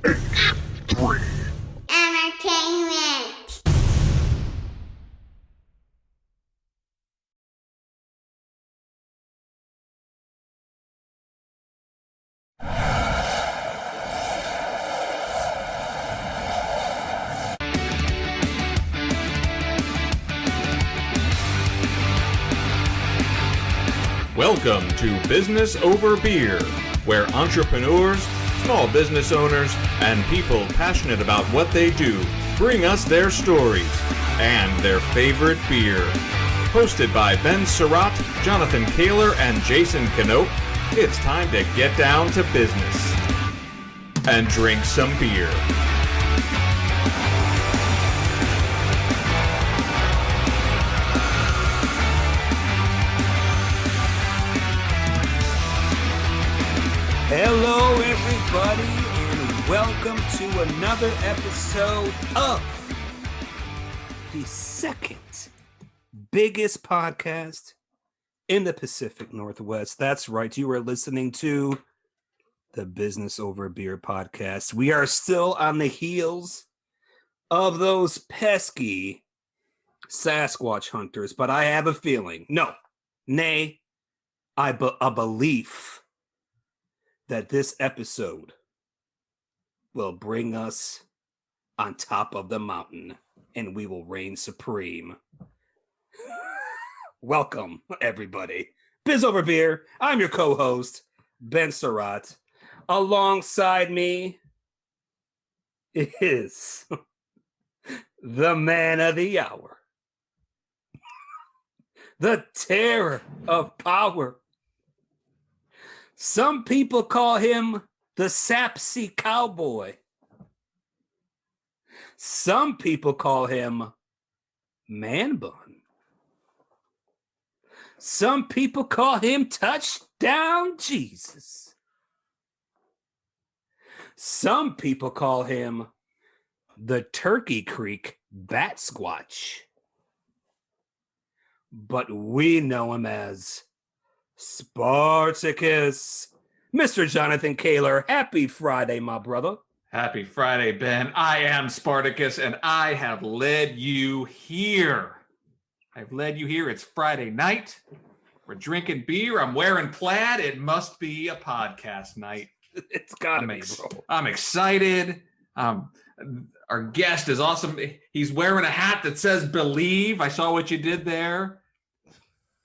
H3. Entertainment. Welcome to Business Over Beer, where entrepreneurs, small business owners, and people passionate about what they do bring us their stories and their favorite beer. Hosted by Ben Surratt, Jonathan Kaler, and Jason Knope, it's time to get down to business and drink some beer. Hello, everybody, and welcome to another episode of the second biggest podcast in the Pacific Northwest. That's right, you are listening to the Business Over Beer podcast. We are still on the heels of those pesky Sasquatch hunters, but I have a feeling, a belief that this episode will bring us on top of the mountain and we will reign supreme. Welcome, everybody. Biz Over Beer. I'm your co-host, Ben Surratt. Alongside me is the man of the hour, the terror of power. Some people call him the Sapsy Cowboy. Some people call him Man Bun. Some people call him Touchdown Jesus. Some people call him the Turkey Creek Bat Squatch. But we know him as Spartacus. Mr. Jonathan Kaler, happy Friday, my brother. Happy Friday, Ben. I am Spartacus, and I have led you here. I've led you here. It's Friday night. We're drinking beer. I'm wearing plaid. It must be a podcast night. It's gotta be, bro. I'm excited. Our guest is awesome. He's wearing a hat that says "Believe." I saw what you did there.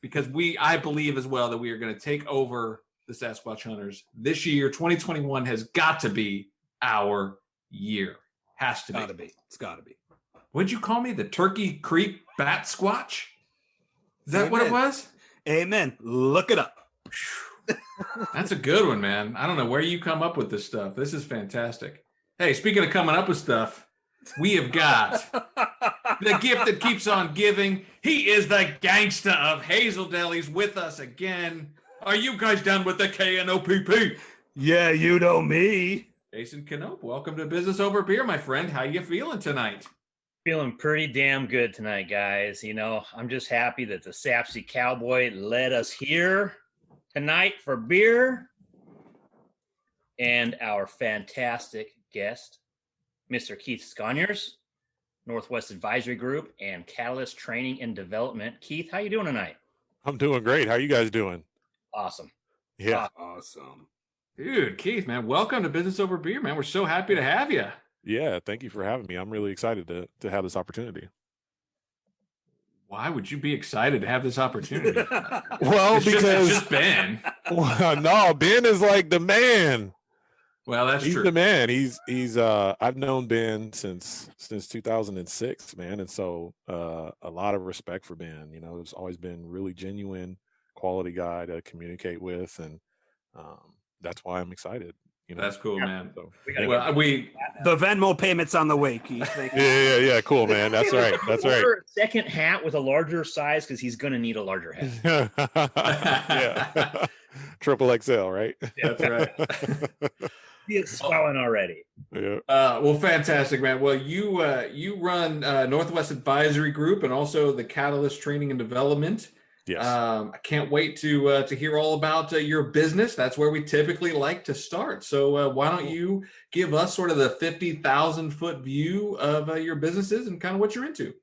Because I believe as well that we are going to take over the Sasquatch Hunters this year. 2021 has got to be our year. Has to be. It's gotta be. What'd you call me? The Turkey Creek Bat Squatch? Is that what it was? Amen. Look it up. That's a good one, man. I don't know where you come up with this stuff. This is fantastic. Hey, speaking of coming up with stuff, we have got the gift that keeps on giving. He is the gangster of Hazeldale. He's with us again. Are you guys done with the KNOPP? Yeah, you know me. Jason Knope, welcome to Business Over Beer, my friend. How you feeling tonight? Feeling pretty damn good tonight, guys. You know, I'm just happy that the Sapsy Cowboy led us here tonight for beer. And our fantastic guest, Mr. Keith Sconiers, Northwest Advisory Group and Catalyst Training and Development. Keith, how you doing tonight? I'm doing great. How you guys doing? Awesome. Yeah. Awesome. Dude, Keith, man, welcome to Business Over Beer, man. We're so happy to have you. Yeah. Thank you for having me. I'm really excited to have this opportunity. Why would you be excited to have this opportunity? Well, it's just Ben. Well, no, Ben is like the man. Well, that's He's true. the man. He's I've known Ben since 2006, man. And so a lot of respect for Ben. You know, he's always been really genuine, quality guy to communicate with. And that's why I'm excited. You know, That's cool, man. So, The Venmo payment's on the way, Keith. Thank you. yeah. Cool, man. That's right. That's right. Order a second hat with a larger size because he's going to need a larger hat. Yeah. Triple XL, right? Yeah, that's right. It's swelling already. Yeah. Well, fantastic, man. Well, you run Northwest Advisory Group and also the Catalyst Training and Development. Yes. I can't wait to hear all about your business. That's where we typically like to start. So why don't you give us sort of the 50,000-foot view of your businesses and kind of what you're into?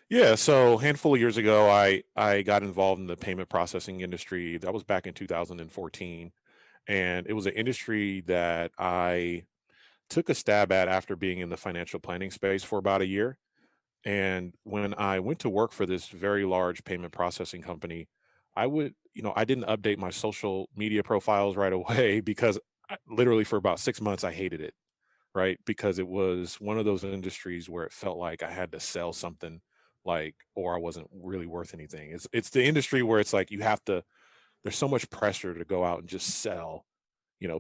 Yeah, so a handful of years ago, I got involved in the payment processing industry. That was back in 2014, and it was an industry that I took a stab at after being in the financial planning space for about a year. And when I went to work for this very large payment processing company, I didn't update my social media profiles right away because literally for about 6 months I hated it, right? Because it was one of those industries where it felt like I had to sell something, like, or I wasn't really worth anything. It's the industry where it's like there's so much pressure to go out and just sell,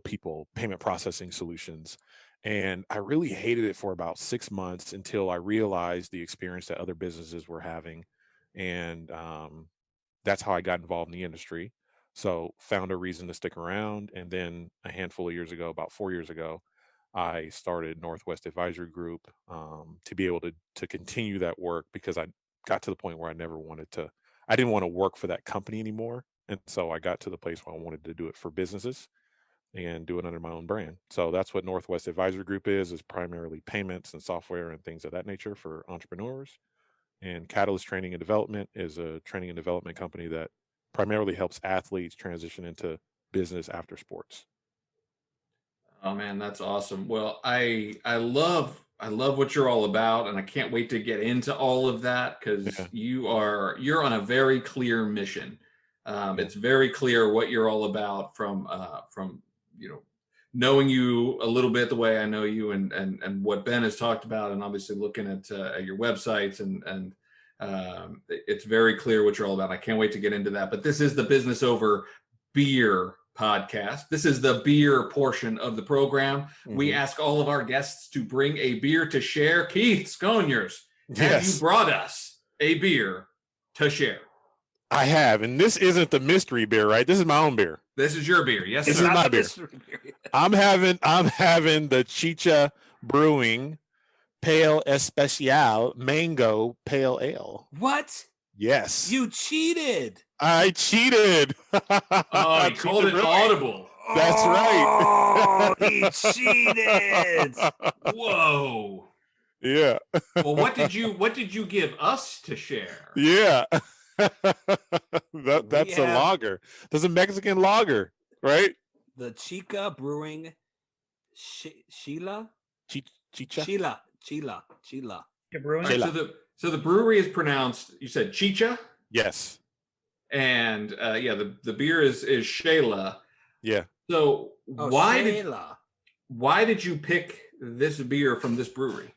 people payment processing solutions. And I really hated it for about 6 months until I realized the experience that other businesses were having. And that's how I got involved in the industry. So found a reason to stick around. And then a handful of years ago, about 4 years ago, I started Northwest Advisory Group to be able to continue that work, because I got to the point where I didn't want to work for that company anymore. And so I got to the place where I wanted to do it for businesses and do it under my own brand. So that's what Northwest Advisory Group is primarily payments and software and things of that nature for entrepreneurs. And Catalyst Training and Development is a training and development company that primarily helps athletes transition into business after sports. Oh man, that's awesome. Well, I love what you're all about, and I can't wait to get into all of that because Yeah. you're on a very clear mission. It's very clear what you're all about from knowing you a little bit the way I know you, and what Ben has talked about, and obviously looking at your websites, and it's very clear what you're all about. I can't wait to get into that. But this is the Business Over Beer podcast. This is the beer portion of the program. Mm-hmm. We ask all of our guests to bring a beer to share. Keith Sconiers, have Yes. you brought us a beer to share? I have, and this isn't the mystery beer, right? This is my own beer. This is your beer. Yes, This sir. is my beer. I'm having the Chicha Brewing Pale Especial Mango Pale Ale. What? Yes. You cheated. I cheated. Oh, he called it audible. That's right. Oh, he cheated. Whoa. Yeah. Well, what did you give us to share? Yeah. That's a lager. That's a Mexican lager, right? The Chica Brewing Sheila? Chicha? Chila. Brewing. Right, so the brewery is pronounced, you said Chicha? Yes. And the beer is Shayla. Yeah. So why Shayla. did you pick this beer from this brewery?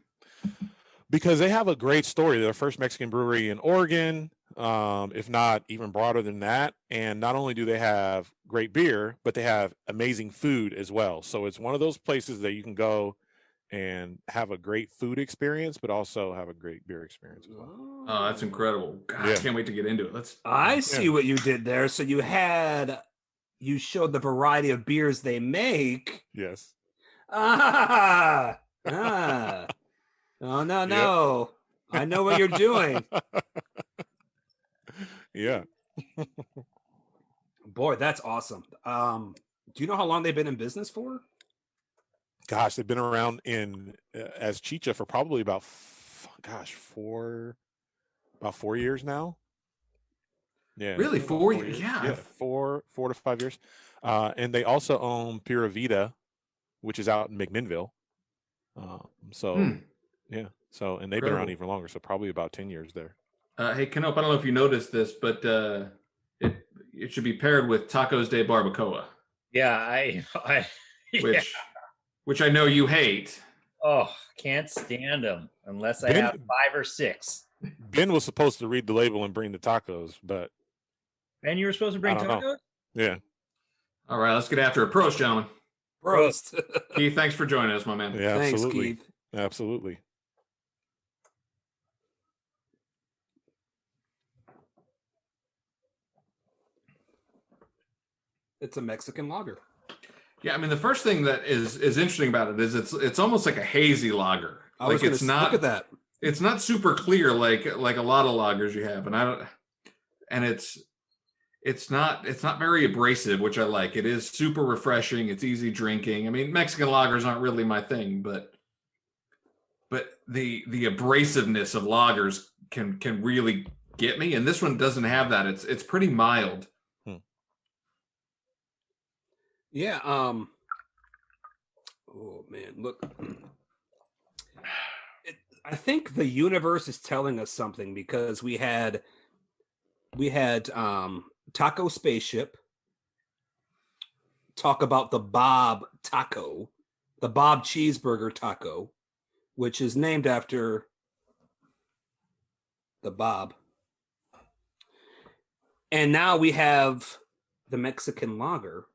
Because they have a great story. They're the first Mexican brewery in Oregon, if not even broader than that. And not only do they have great beer, but they have amazing food as well. So it's one of those places that you can go and have a great food experience, but also have a great beer experience as well. Oh, that's incredible. God, Yeah. I can't wait to get into it. I see what you did there. So you showed the variety of beers they make. Yes. Oh, no. I know what you're doing. Yeah. Boy, that's awesome. Do you know how long they've been in business for? Gosh, they've been around as Chicha for probably about 4 years now. Yeah. Really, 4 years? Yeah. 4 to 5 years. And they also own Pura Vida, which is out in McMinnville. Yeah. So, and they've been around even longer. So probably about 10 years there. Hey, Canope, I don't know if you noticed this, but it should be paired with tacos de barbacoa. Yeah, Which I know you hate. Oh, can't stand them unless I have 5 or 6. Ben was supposed to read the label and bring the tacos, but Ben, you were supposed to bring I don't know. tacos? Yeah. All right, let's get after it. Prost, gentlemen. Prost. Keith, thanks for joining us, my man. Yeah, Thanks, absolutely. Keith. Absolutely. It's a Mexican lager. Yeah, I mean, the first thing that is interesting about it is it's almost like a hazy lager. Like it's not. Look at that. It's not super clear like a lot of lagers you have, and it's not very abrasive, which I like. It is super refreshing. It's easy drinking. I mean, Mexican lagers aren't really my thing, but the abrasiveness of lagers can really get me, and this one doesn't have that. It's pretty mild. Yeah. Oh man, look. I think the universe is telling us something because we had Taco Spaceship talk about the Bob Taco, the Bob Cheeseburger Taco, which is named after the Bob. And now we have the Mexican lager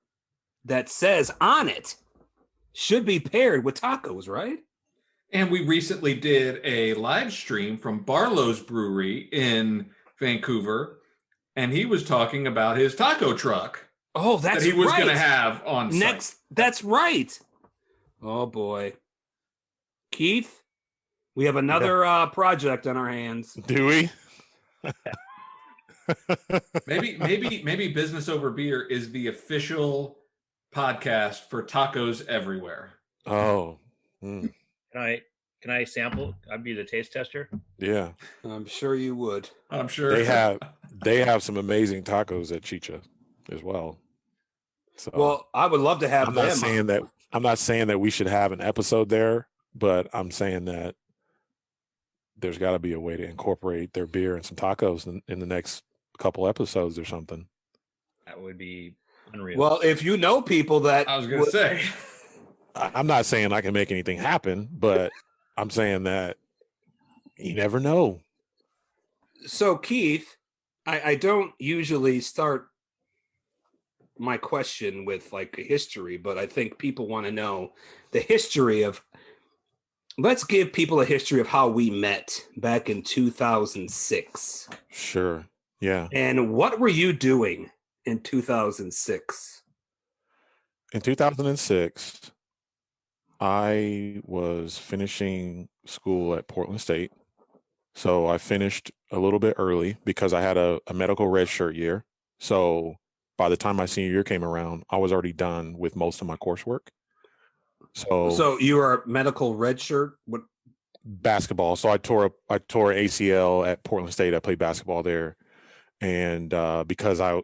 that says on it should be paired with tacos, right? And we recently did a live stream from Barlow's Brewery in Vancouver, and he was talking about his taco truck. Oh, that's that he was right. going to have on next. site. That's right. Oh boy, Keith, we have another project on our hands. Do we? maybe Business Over Beer is the official podcast for tacos everywhere. Oh. Can I sample? I'd be the taste tester. Yeah. I'm sure you would. I'm sure they have some amazing tacos at Chicha as well. So Well, I would love to have I'm them. not saying that we should have an episode there, but I'm saying that there's got to be a way to incorporate their beer and some tacos in the next couple episodes or something. That would be unreal. Well, if you know people that I was going to say. I'm not saying I can make anything happen, but I'm saying that you never know. So, Keith, I don't usually start my question with like a history, but I think people want to know the history of. Let's give people a history of how we met back in 2006. Sure. Yeah. And what were you doing in 2006? In 2006, I was finishing school at Portland State. So I finished a little bit early because I had a medical red shirt year. So by the time my senior year came around, I was already done with most of my coursework. So you were a medical red shirt? What? Basketball. So I tore ACL at Portland State. I played basketball there. And because I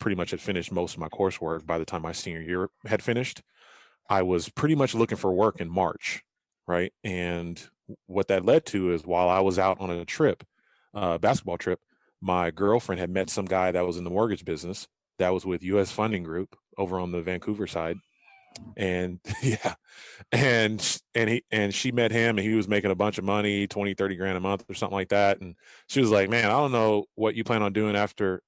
pretty much had finished most of my coursework by the time my senior year had finished, I was pretty much looking for work in March, right? And what that led to is while I was out on a trip, basketball trip, my girlfriend had met some guy that was in the mortgage business that was with U.S. Funding Group over on the Vancouver side. And yeah, and she met him and he was making a bunch of money, 20, 30 grand a month or something like that. And she was like, man, I don't know what you plan on doing after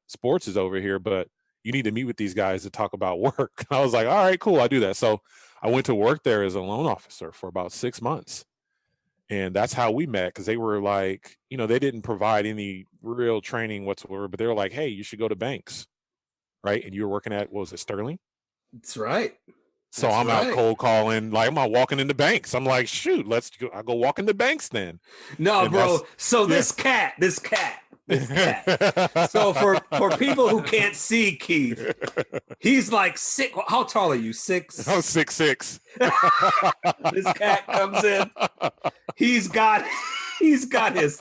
sports is over here, but you need to meet with these guys to talk about work. And I was like, all right, cool, I'll do that. So I went to work there as a loan officer for about 6 months. And that's how we met, because they were like, they didn't provide any real training whatsoever, but they were like, hey, you should go to banks, right? And you were working at, what was it, Sterling? That's right. So I'm out cold calling, like I'm out walking into banks. I'm like, shoot, I'll go walk into banks then. No, And bro. So this cat. So for people who can't see Keith, he's like 6. How tall are you? 6? I'm 6'6". This cat comes in. He's got his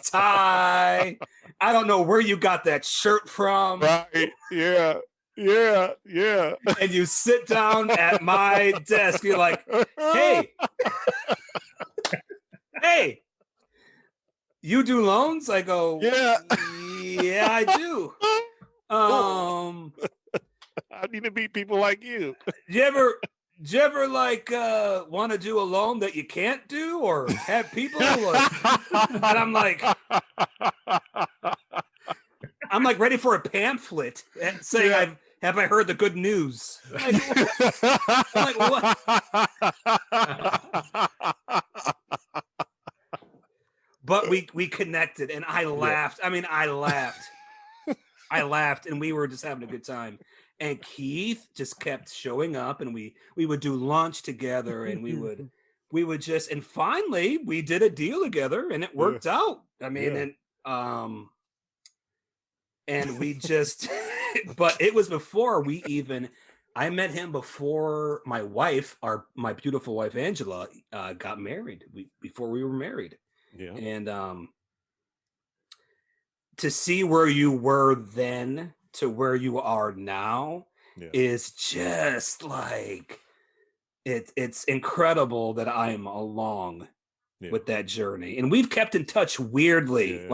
tie. I don't know where you got that shirt from. Right. Yeah. And you sit down at my desk. You're like, hey, you do loans? I go, yeah, I do. I need to meet people like you. Do you ever like want to do a loan that you can't do, or have people like, and I'm like ready for a pamphlet and saying have I heard the good news? I'm like, what? But we connected and I laughed. I mean, I laughed. And we were just having a good time. And Keith just kept showing up, and we would do lunch together, and we would just, and finally we did a deal together and it worked out. I mean, and and we just, but it was before I met him before my beautiful wife, Angela, got married. Before we were married. Yeah. And to see where you were then to where you are now is just like, it's incredible that I'm along with that journey. And we've kept in touch weirdly,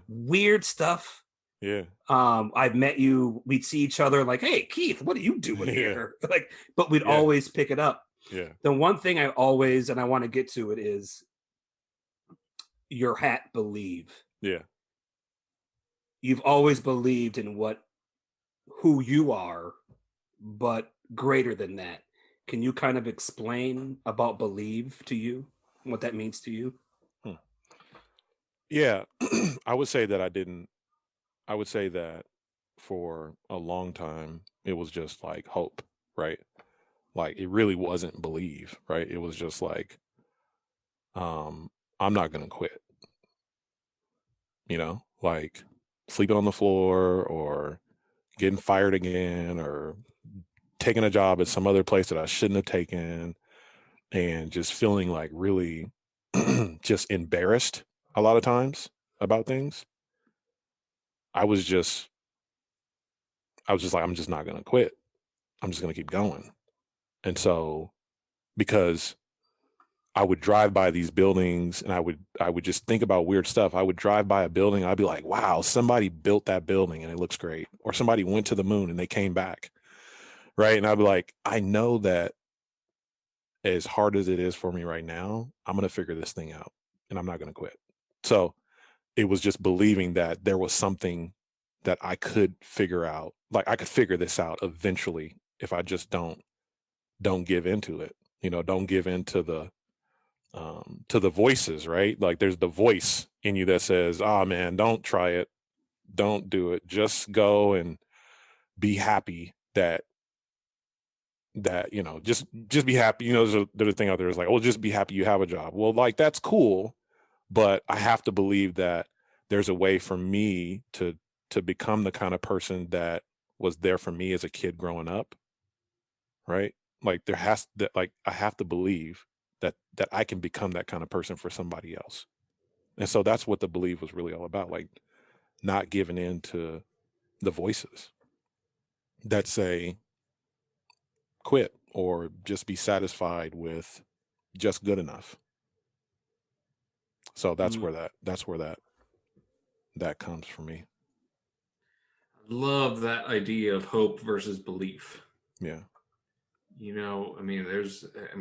weird stuff. Yeah. I've met you, we'd see each other like, hey, Keith, what are you doing here? But we'd always pick it up. Yeah. The one thing I always, and I want to get to it, is your hat believe. Yeah. You've always believed in who you are, but greater than that. Can you kind of explain about believe to you, what that means to you? Yeah. I would say that for a long time, it was just like hope, right? Like it really wasn't believe, right? It was just like, I'm not going to quit, like sleeping on the floor or getting fired again or taking a job at some other place that I shouldn't have taken, and just feeling like really just embarrassed a lot of times about things. I was just like, I'm just not going to quit. I'm just going to keep going. And so, because I would drive by these buildings and I would just think about weird stuff. I would drive by a building. I'd be like, wow, somebody built that building and it looks great. Or somebody went to the moon and they came back. Right. And I'd be like, I know that as hard as it is for me right now, I'm going to figure this thing out and I'm not going to quit. So it was just believing that there was something that I could figure out. Like I could figure this out eventually if I just don't give into it, don't give into the voices, right? Like there's the voice in you that says, oh man, don't try it. Don't do it. Just go and be happy that, just be happy. There's a thing out there is like, oh, just be happy you have a job. Well, like that's cool, but I have to believe that there's a way for me to become the kind of person that was there for me as a kid growing up. Right. Like I have to believe that I can become that kind of person for somebody else. And so that's what the belief was really all about. Like not giving in to the voices that say quit or just be satisfied with just good enough. So that's where that comes from me. Love that idea of hope versus belief. Yeah.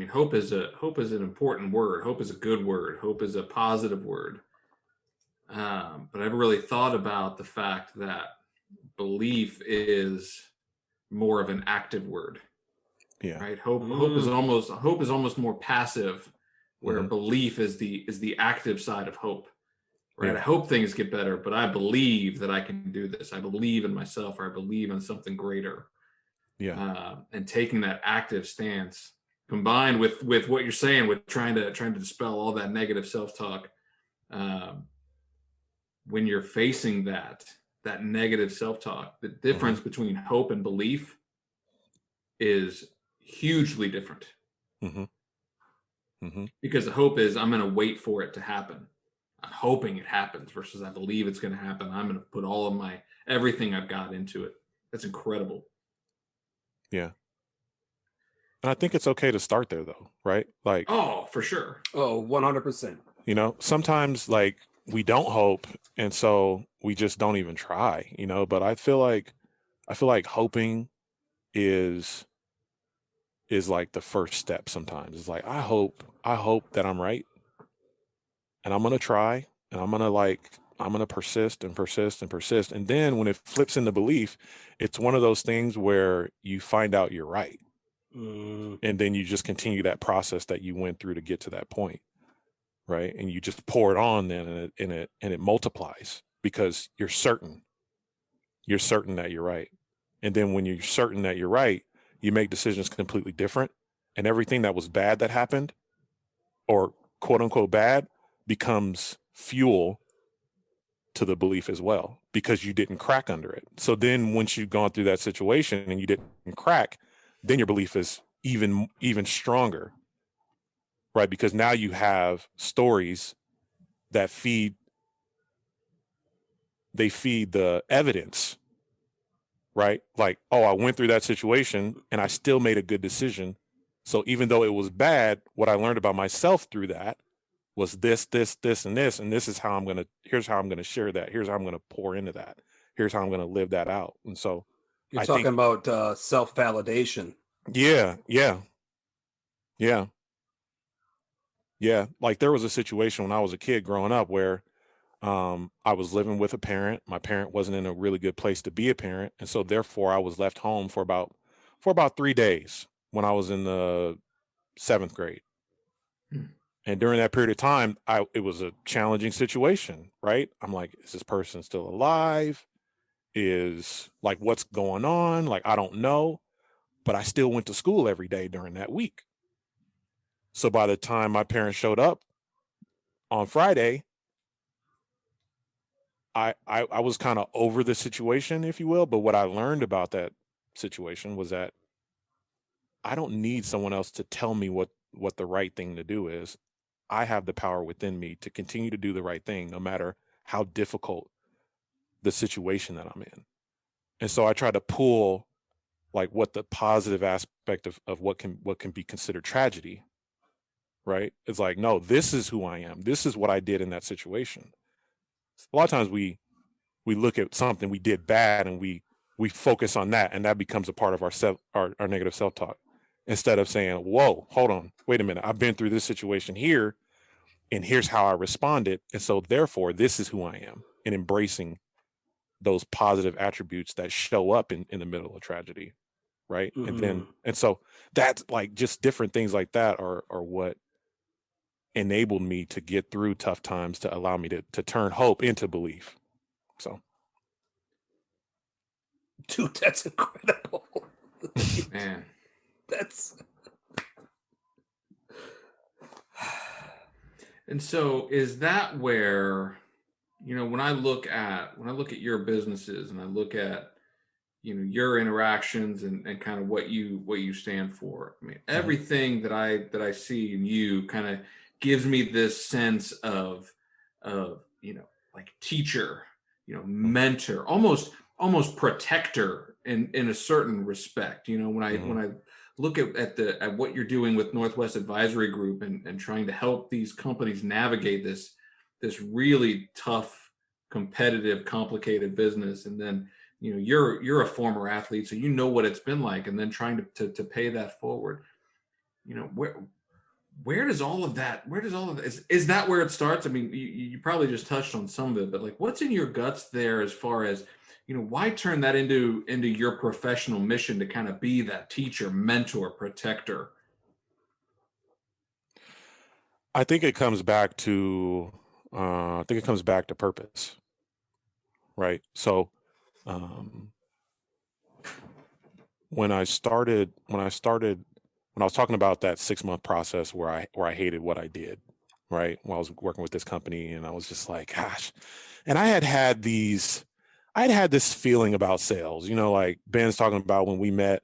Hope is an important word. Hope is a good word. Hope is a positive word. But I never really thought about the fact that belief is more of an active word. Yeah. Right. Hope is almost more passive, where belief is the active side of hope. Right. Yeah. I hope things get better, but I believe that I can do this. I believe in myself, or I believe in something greater. Yeah. And taking that active stance combined with what you're saying, with trying to dispel all that negative self-talk. When you're facing that negative self-talk, the difference between hope and belief is hugely different. Because the hope is, I'm going to wait for it to happen. I'm hoping it happens, versus I believe it's going to happen. I'm going to put all of everything I've got into it. That's incredible. Yeah. And I think it's okay to start there though, right? Like, oh, for sure. Oh, 100%. Sometimes like we don't hope, and so we just don't even try, but I feel like hoping is like the first step sometimes. It's like, I hope that I'm right, and I'm going to try, and I'm going to persist and persist and persist. And then when it flips into belief, it's one of those things where you find out you're right. And then you just continue that process that you went through to get to that point. Right. And you just pour it on then, and it multiplies, because you're certain that you're right. And then when you're certain that you're right, you make decisions completely different, and everything that was bad that happened, or quote unquote bad, becomes fuel to the belief as well, because you didn't crack under it. So then once you've gone through that situation and you didn't crack, then your belief is even stronger, right? Because now you have stories that feed the evidence, right? Like, oh, I went through that situation and I still made a good decision. So even though it was bad, what I learned about myself through that was this, and this, and this is how here's how I'm going to share that. Here's how I'm going to pour into that. Here's how I'm going to live that out. And so You're I talking think, about self-validation. yeah. Like there was a situation when I was a kid growing up where I was living with a parent. My parent wasn't in a really good place to be a parent. And so therefore I was left home for about 3 days when I was in the 7th grade. And during that period of time, it was a challenging situation, right? I'm like, is this person still alive? Is like, what's going on? Like, I don't know. But I still went to school every day during that week. So by the time my parents showed up on Friday, I was kind of over the situation, if you will. But what I learned about that situation was that I don't need someone else to tell me what the right thing to do is. I have the power within me to continue to do the right thing, no matter how difficult the situation that I'm in. And so I try to pull like what the positive aspect of what can be considered tragedy, right? It's like, no, this is who I am. This is what I did in that situation. A lot of times we look at something we did bad and we focus on that, and that becomes a part of our negative self-talk, instead of saying, whoa, hold on, wait a minute, I've been through this situation here and here's how I responded, and so therefore this is who I am, and embracing those positive attributes that show up in the middle of tragedy, right? And so that's like, just different things like that are what enabled me to get through tough times, to allow me to turn hope into belief. So Dude, that's incredible. Man. That's And so is that where, when I look at your businesses and I look at, your interactions and kind of what you stand for. I mean, everything that I see in you kind of gives me this sense of, like teacher, mentor, almost protector in a certain respect. When I look at what you're doing with Northwest Advisory Group and trying to help these companies navigate this really tough, competitive, complicated business, and then you're a former athlete, so you know what it's been like, and then trying to pay that forward. Where does all of that is that where it starts? I mean, you probably just touched on some of it, but like, what's in your guts there as far as why turn that into your professional mission to kind of be that teacher, mentor, protector? I think it comes back to purpose, right? So when I was talking about that 6-month process where I hated what I did, right? While I was working with this company, and I was just like, gosh, and I had this feeling about sales, like Ben's talking about when we met.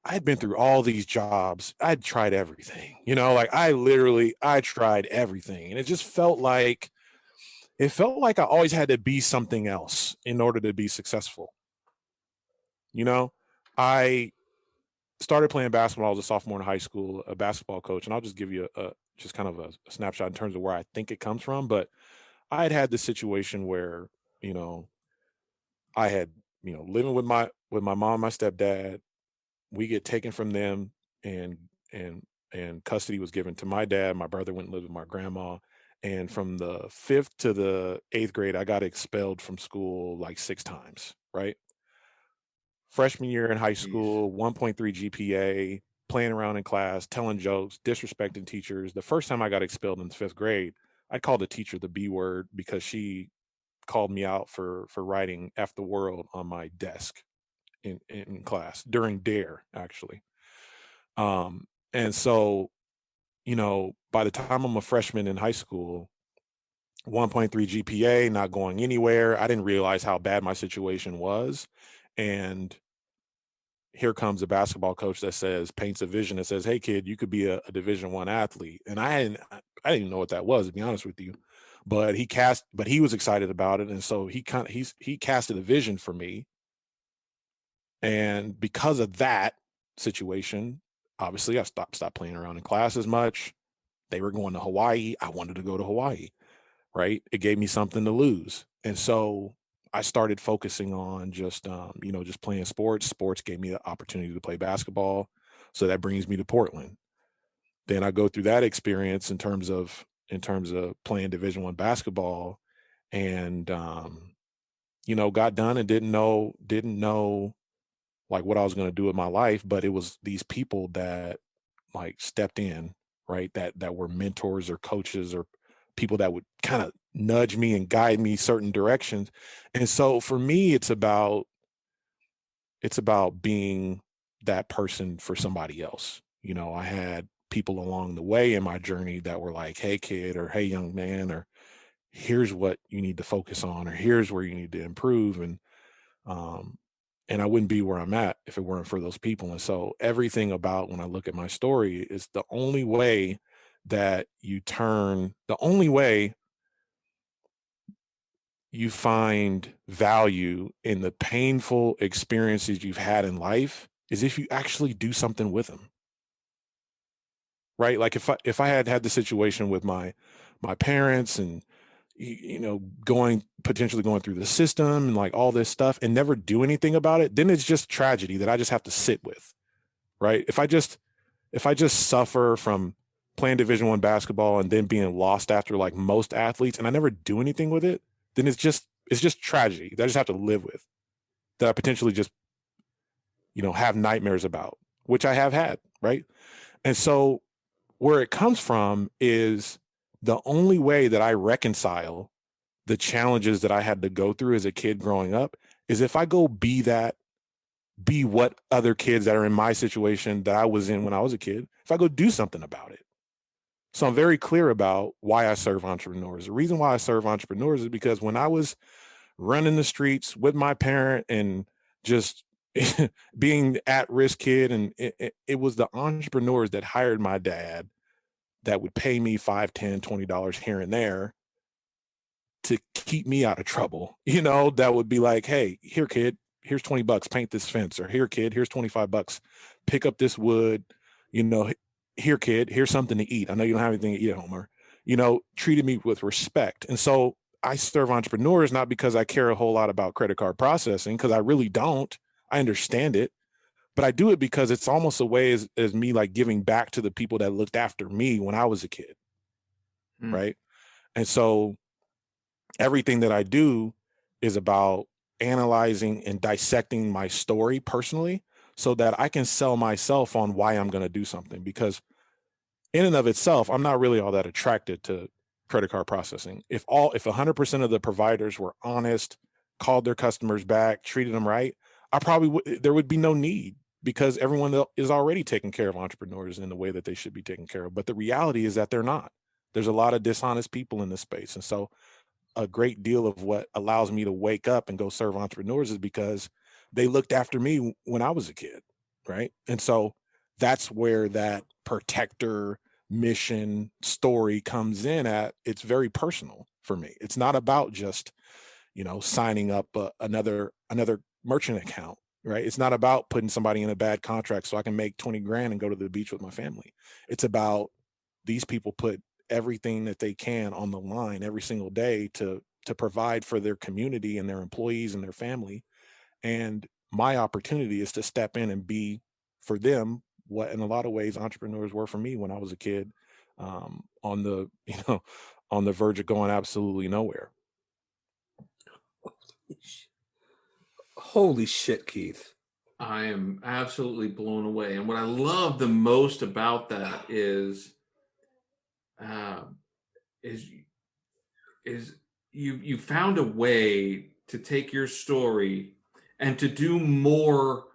I had been through all these jobs. I'd tried everything, like I tried everything. And it just felt like I always had to be something else in order to be successful. I started playing basketball. I was a sophomore in high school, a basketball coach. And I'll just give you just kind of a snapshot in terms of where I think it comes from. But I had this situation where, I had, living with my mom and my stepdad. We get taken from them, and custody was given to my dad. My brother went and lived with my grandma. And from the 5th to the 8th grade, I got expelled from school like 6 times, right? Freshman year in high school, 1.3 GPA, playing around in class, telling jokes, disrespecting teachers. The first time I got expelled in the 5th grade, I called the teacher the B word because she called me out for writing F the world on my desk in class during DARE, actually. And so, by the time I'm a freshman in high school, 1.3 GPA, not going anywhere. I didn't realize how bad my situation was. And here comes a basketball coach that paints a vision that says, hey kid, you could be a Division I athlete. And I didn't know what that was, to be honest with you. But he was excited about it. And so he casted a vision for me. And because of that situation, obviously I stopped playing around in class as much. They were going to Hawaii. I wanted to go to Hawaii, right? It gave me something to lose. And so I started focusing on just playing sports. Sports gave me the opportunity to play basketball. So that brings me to Portland. Then I go through that experience in terms of playing Division I basketball, and got done and didn't know like what I was going to do with my life, but it was these people that like stepped in, right? That were mentors or coaches or people that would kind of nudge me and guide me certain directions. And so for me, it's about being that person for somebody else. I had people along the way in my journey that were like, hey kid, or hey young man, or here's what you need to focus on, or here's where you need to improve. And I wouldn't be where I'm at if it weren't for those people. And so everything about when I look at my story is the only way you find value in the painful experiences you've had in life is if you actually do something with them. Right? Like if I had the situation with my parents and potentially going through the system and like all this stuff and never do anything about it, then it's just tragedy that I just have to sit with. Right? If I just suffer from playing Division I basketball and then being lost after like most athletes and I never do anything with it, then it's just tragedy that I just have to live with, that I potentially just have nightmares about, which I have had, right? And so where it comes from is the only way that I reconcile the challenges that I had to go through as a kid growing up is if I go be what other kids that are in my situation that I was in when I was a kid, if I go do something about it. So I'm very clear about why I serve entrepreneurs. The reason why I serve entrepreneurs is because when I was running the streets with my parent and just being at-risk kid, and it was the entrepreneurs that hired my dad that would pay me $5, $10, $20 here and there to keep me out of trouble. That would be like, hey, here kid, here's $20, paint this fence, or here kid, here's $25, pick up this wood, here kid, here's something to eat. I know you don't have anything to eat at home, or, treated me with respect. And so I serve entrepreneurs not because I care a whole lot about credit card processing, because I really don't. I understand it, but I do it because it's almost a way as me like giving back to the people that looked after me when I was a kid. Right. And so everything that I do is about analyzing and dissecting my story personally so that I can sell myself on why I'm going to do something, because in and of itself, I'm not really all that attracted to credit card processing. If 100% of the providers were honest, called their customers back, treated them right, there would be no need, because everyone is already taking care of entrepreneurs in the way that they should be taken care of. But the reality is that they're not. There's a lot of dishonest people in this space. And so a great deal of what allows me to wake up and go serve entrepreneurs is because they looked after me when I was a kid. Right. And so that's where that protector mission story comes in at. It's very personal for me. It's not about just, signing up another merchant account, right? It's not about putting somebody in a bad contract so I can make 20 grand and go to the beach with my family. It's about these people put everything that they can on the line every single day to provide for their community and their employees and their family. And my opportunity is to step in and be for them what in a lot of ways entrepreneurs were for me when I was a kid, on the verge of going absolutely nowhere. Holy shit, Keith. I am absolutely blown away. And what I love the most about that is you found a way to take your story and to do more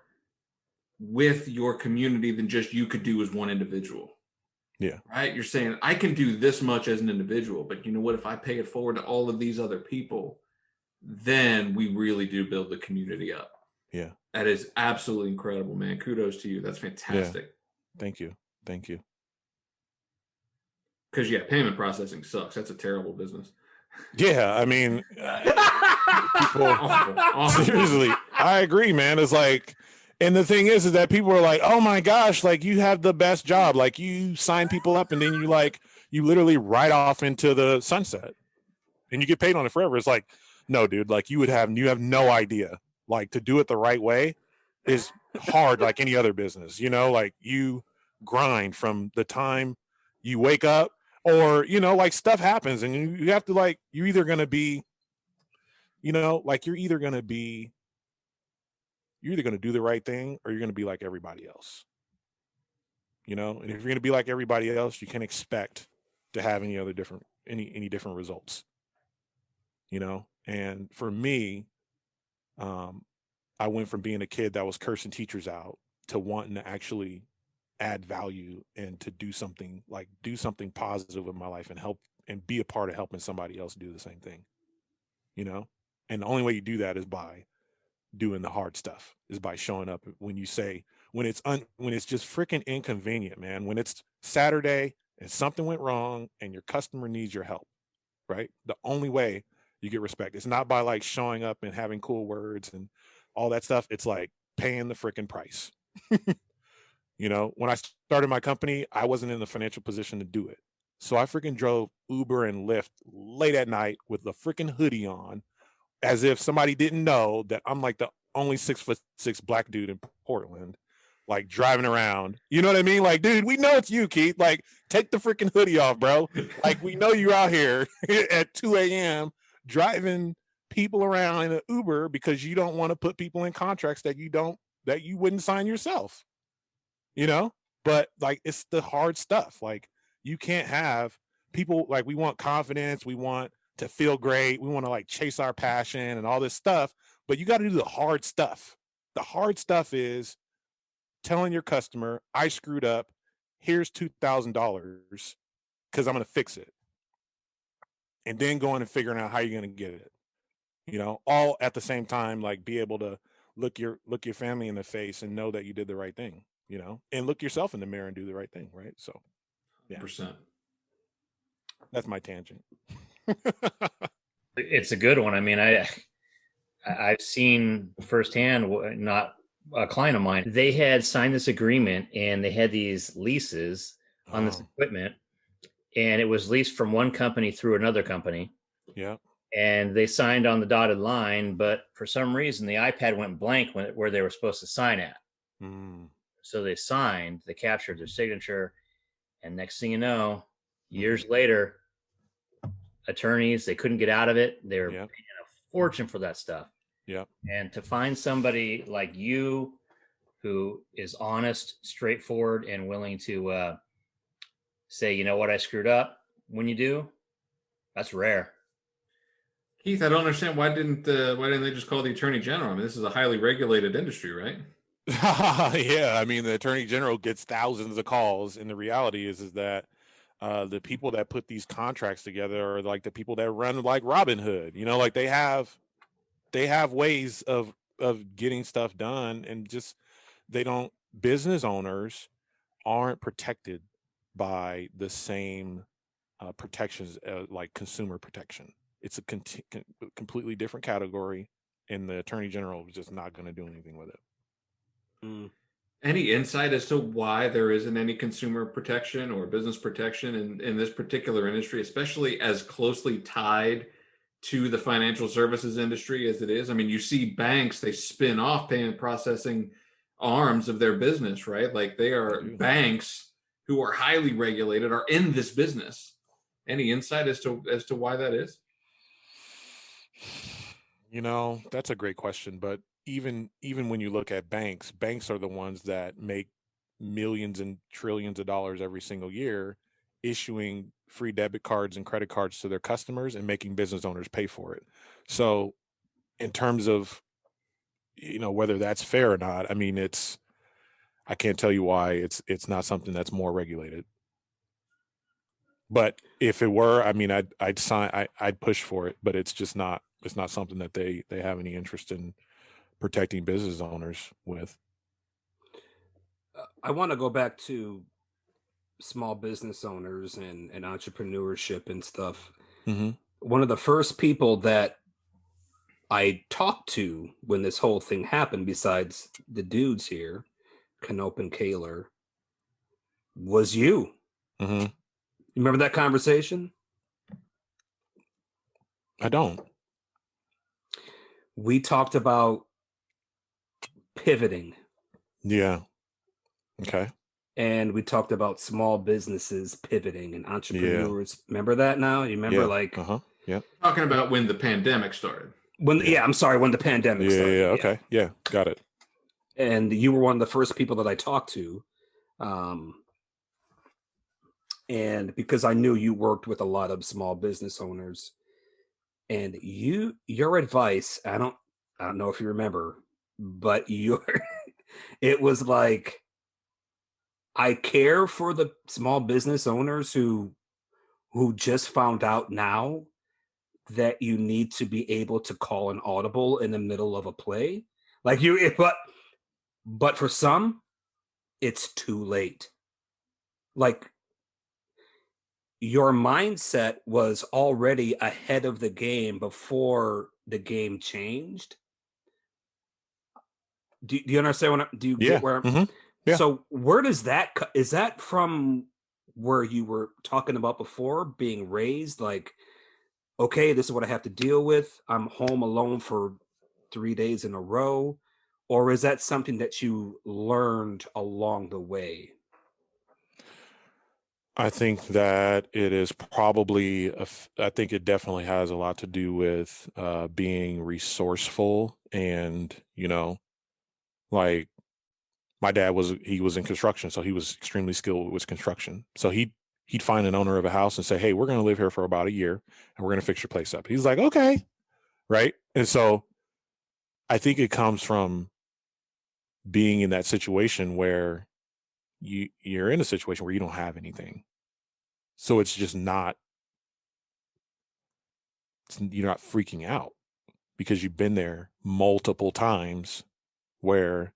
with your community than just you could do as one individual. Yeah. Right? You're saying I can do this much as an individual, but you know what? If I pay it forward to all of these other people, then we really do build the community up. Yeah. That is absolutely incredible, man. Kudos to you. That's Yeah. fantastic. Thank you. Thank you. Because yeah, payment processing sucks. That's a terrible business. Yeah, I mean, people Awful. seriously, I agree, man. It's like, and the thing is that people are like, oh my gosh, like you have the best job. Like you sign people up and then you literally ride off into the sunset and you get paid on it forever. It's like, no, dude, like you have no idea. Like to do it the right way is hard like any other business, like you grind from the time you wake up or, like stuff happens and you have to like, you're either going to be, like you're either going to do the right thing or you're going to be like everybody else, and if you're going to be like everybody else, you can't expect to have any different results, and for me, I went from being a kid that was cursing teachers out to wanting to actually add value and to do something positive in my life and help and be a part of helping somebody else do the same thing, and the only way you do that is by doing the hard stuff, is by showing up when it's just freaking inconvenient, man, when it's Saturday and something went wrong and your customer needs your help, right? The only way you get respect, it's not by like showing up and having cool words and all that stuff. It's like paying the freaking price. When I started my company, I wasn't in the financial position to do it. So I freaking drove Uber and Lyft late at night with a freaking hoodie on, as if somebody didn't know that I'm like the only 6'6" black dude in Portland, like driving around. You know what I mean? Like, dude, we know it's you, Keith. Like, take the freaking hoodie off, bro. Like, we know you're out here at 2 a.m. driving people around in an Uber because you don't want to put people in contracts that you wouldn't sign yourself, but like, it's the hard stuff. Like you can't have people like, we want confidence. We want to feel great. We want to like chase our passion and all this stuff, but you got to do the hard stuff. The hard stuff is telling your customer, I screwed up. Here's $2,000 because I'm going to fix it. And then going and figuring out how you're going to get it. All at the same time, like be able to look your family in the face and know that you did the right thing, and look yourself in the mirror and do the right thing. Right. So yeah, 100%. That's my tangent. It's a good one. I mean, I've seen firsthand, not a client of mine, they had signed this agreement and they had these leases on this equipment, and it was leased from one company through another company. Yeah. And they signed on the dotted line, but for some reason the iPad went blank where they were supposed to sign at. So they signed, they captured their signature, and next thing you know, years later, attorneys, they couldn't get out of it. They were paying a fortune for that stuff. Yeah. And to find somebody like you who is honest, straightforward, and willing to say, you know what, I screwed up, when you do, that's rare. Keith, I don't understand why didn't they just call the attorney general? I mean, this is a highly regulated industry, right? Yeah, I mean, the attorney general gets thousands of calls, and the reality is that the people that put these contracts together are like the people that run like Robin Hood. Like they have ways of getting stuff done, and just business owners aren't protected by the same protections like consumer protection. It's a completely different category, and the attorney general is just not going to do anything with it. Any insight as to why there isn't any consumer protection or business protection in this particular industry, especially as closely tied to the financial services industry as it is? I mean, you see banks, they spin off payment processing arms of their business, right? Like they are banks who are highly regulated, are in this business. Any insight as to why that is? That's a great question. But even when you look at banks are the ones that make millions and trillions of dollars every single year, issuing free debit cards and credit cards to their customers and making business owners pay for it. So in terms of, whether that's fair or not, I mean, I can't tell you why it's not something that's more regulated. But if it were, I mean, I'd sign, I'd push for it, but it's not something that they have any interest in protecting business owners with. I want to go back to small business owners and entrepreneurship and stuff. Mm-hmm. One of the first people that I talked to when this whole thing happened, besides the dudes here, Canope and Kaler, was you. Mm-hmm. You remember that conversation? I don't. We talked about pivoting. Yeah. Okay. And we talked about small businesses pivoting and entrepreneurs. Remember that now? You remember Yeah. Talking about when the pandemic started. when I'm sorry, when the pandemic started. Yeah. Okay. Yeah. Got it. And you were one of the first people that I talked to. And because I knew you worked with a lot of small business owners, and your advice, I don't know if you remember, but it was like, I care for the small business owners who just found out now that you need to be able to call an audible in the middle of a play. Like but for some, it's too late. Like, your mindset was already ahead of the game before the game changed. Do you understand do you get where Mm-hmm. Yeah. So where does that is that from where you were talking about before, being raised like, okay, this is what I have to deal with. I'm home alone for 3 days in a row, or is that something that you learned along the way? I think that it is probably, I think it definitely has a lot to do with being resourceful. And, like my dad he was in construction, so he was extremely skilled with construction. So he'd find an owner of a house and say, hey, we're going to live here for about a year and we're going to fix your place up. He's like, okay. Right. And so I think it comes from being in that situation where you're in a situation where you don't have anything. So it's just you're not freaking out because you've been there multiple times where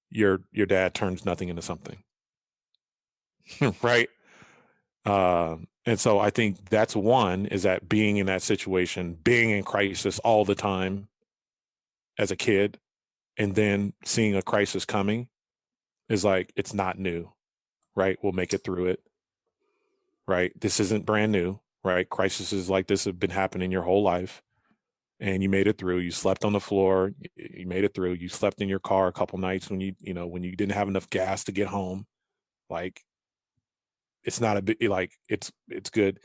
your dad turns nothing into something. Right. And so I think that's one, is that being in that situation, being in crisis all the time as a kid, and then seeing a crisis coming is like, it's not new. Right. We'll make it through it. Right. This isn't brand new. Right. Crises like this have been happening your whole life. And you made it through. You slept on the floor. You made it through. You slept in your car a couple nights when you didn't have enough gas to get home. Like, it's not a big, like, it's good.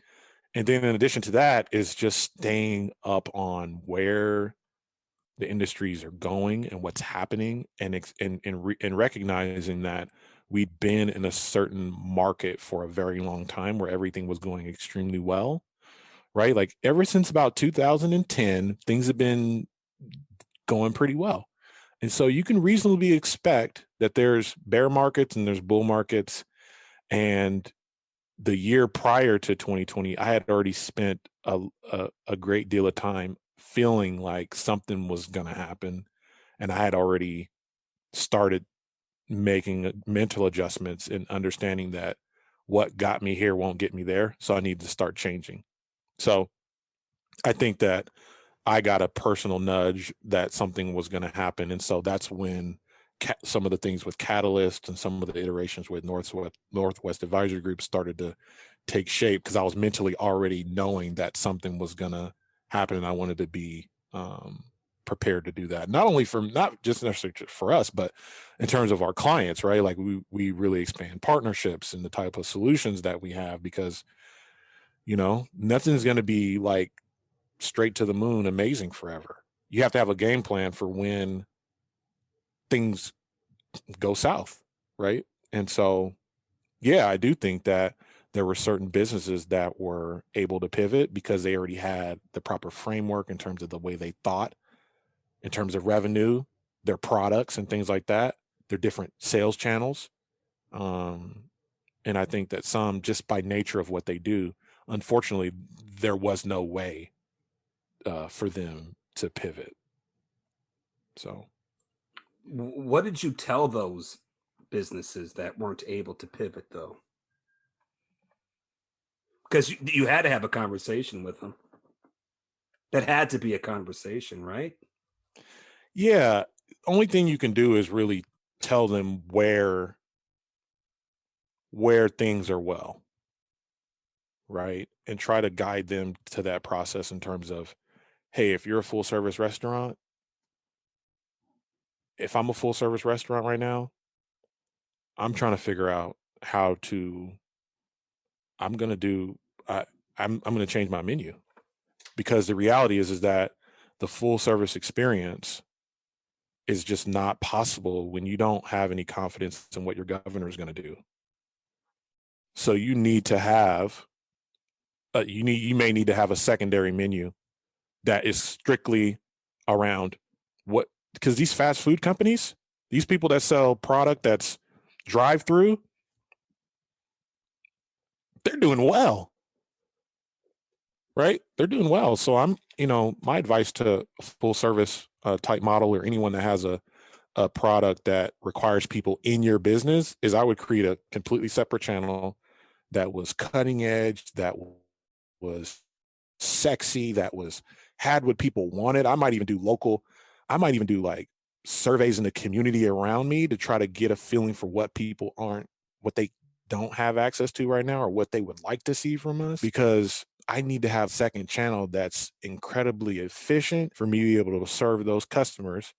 And then in addition to that is just staying up on where the industries are going and what's happening, and recognizing that we've been in a certain market for a very long time where everything was going extremely well. Right? Like, ever since about 2010, things have been going pretty well. And so you can reasonably expect that there's bear markets and there's bull markets. And the year prior to 2020, I had already spent a great deal of time feeling like something was going to happen. And I had already started making mental adjustments and understanding that what got me here won't get me there. So I need to start changing. So I think that I got a personal nudge that something was going to happen. And so that's when some of the things with Catalyst and some of the iterations with Northwest Advisory Group started to take shape, because I was mentally already knowing that something was going to happen. And I wanted to be prepared to do that. Not just necessarily for us, but in terms of our clients, right? Like, we really expand partnerships and the type of solutions that we have, because nothing's going to be like straight to the moon amazing forever. You have to have a game plan for when things go south, right? And so, yeah, I do think that there were certain businesses that were able to pivot because they already had the proper framework in terms of the way they thought, in terms of revenue, their products and things like that, their different sales channels. And I think that some, just by nature of what they do, unfortunately, there was no way for them to pivot. So, What did you tell those businesses that weren't able to pivot, though? Because you had to have a conversation with them. That had to be a conversation, right? yeah, only thing you can do is really tell them where things are well, right? And try to guide them to that process in terms of, hey, if you're a full service restaurant, if I'm a full service restaurant right now, I'm trying to figure out how to, I'm going to do, I'm going to change my menu, because the reality is that the full service experience is just not possible when you don't have any confidence in what your governor is going to do. So you need to have, you may need to have a secondary menu that is strictly around what, because these fast food companies, these people that sell product that's drive through, they're doing well, right? They're doing well. So I'm, my advice to a full service type model, or anyone that has a product that requires people in your business, is I would create a completely separate channel that was cutting edge, that was sexy, that had what people wanted. I might even do like surveys in the community around me to try to get a feeling for what they don't have access to right now, or what they would like to see from us, because I need to have a second channel that's incredibly efficient for me to be able to serve those customers,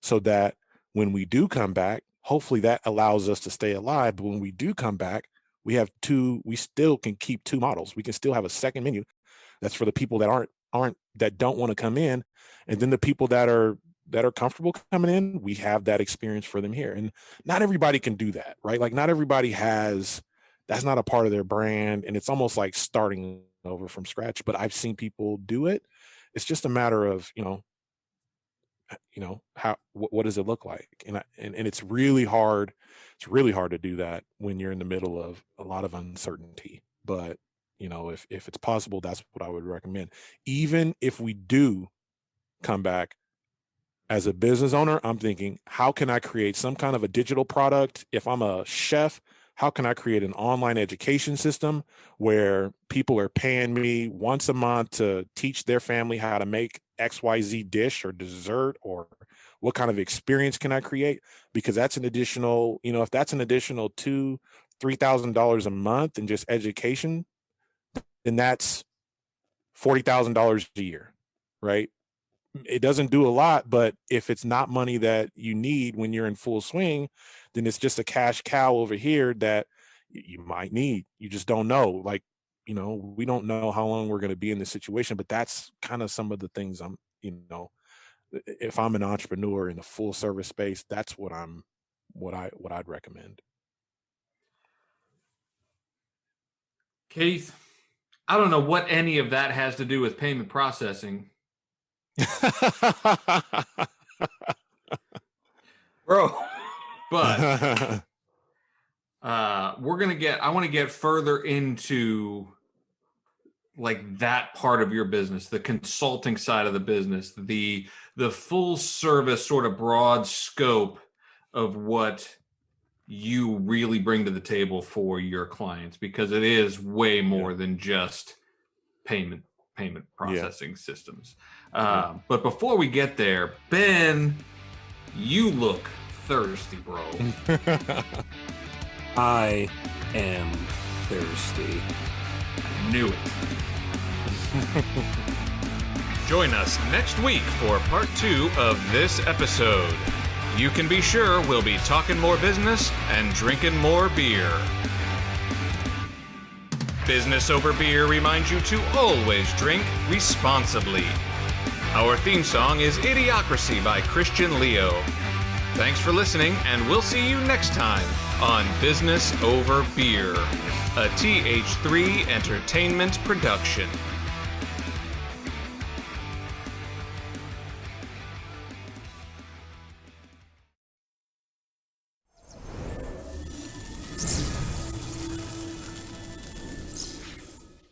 so that when we do come back, hopefully that allows us to stay alive. But when we do come back, we still can keep two models. We can still have a second menu that's for the people that that don't want to come in. And then the people that are comfortable coming in, we have that experience for them here. And not everybody can do that, right? Like, not everybody that's not a part of their brand. And it's almost like starting over from scratch, but I've seen people do it. It's just a matter of, what does it look like? And it's really hard. It's really hard to do that when you're in the middle of a lot of uncertainty. But, if it's possible, that's what I would recommend. Even if we do come back, as a business owner, I'm thinking, how can I create some kind of a digital product? If I'm a chef, how can I create an online education system where people are paying me once a month to teach their family how to make XYZ dish or dessert, or what kind of experience can I create? Because that's an additional, if that's an additional $2,000-$3,000 a month in just education, then that's $40,000 a year, right? It doesn't do a lot, but if it's not money that you need when you're in full swing, then it's just a cash cow over here that you might need. You just don't know. Like, we don't know how long we're going to be in this situation, but that's kind of some of the things if I'm an entrepreneur in a full service space, that's what I'd recommend. Keith, I don't know what any of that has to do with payment processing. Bro. But I want to get further into like that part of your business, the consulting side of the business, the full service sort of broad scope of what you really bring to the table for your clients, because it is way more than just payment processing systems. But before we get there, Ben, you look thirsty, bro. I am thirsty. I knew it. Join us next week for part 2 of this episode. You can be sure we'll be talking more business and drinking more beer. Business Over Beer reminds you to always drink responsibly. Our theme song is Idiocracy by Christian Leo. Thanks for listening, and we'll see you next time on Business Over Beer, a TH3 Entertainment production.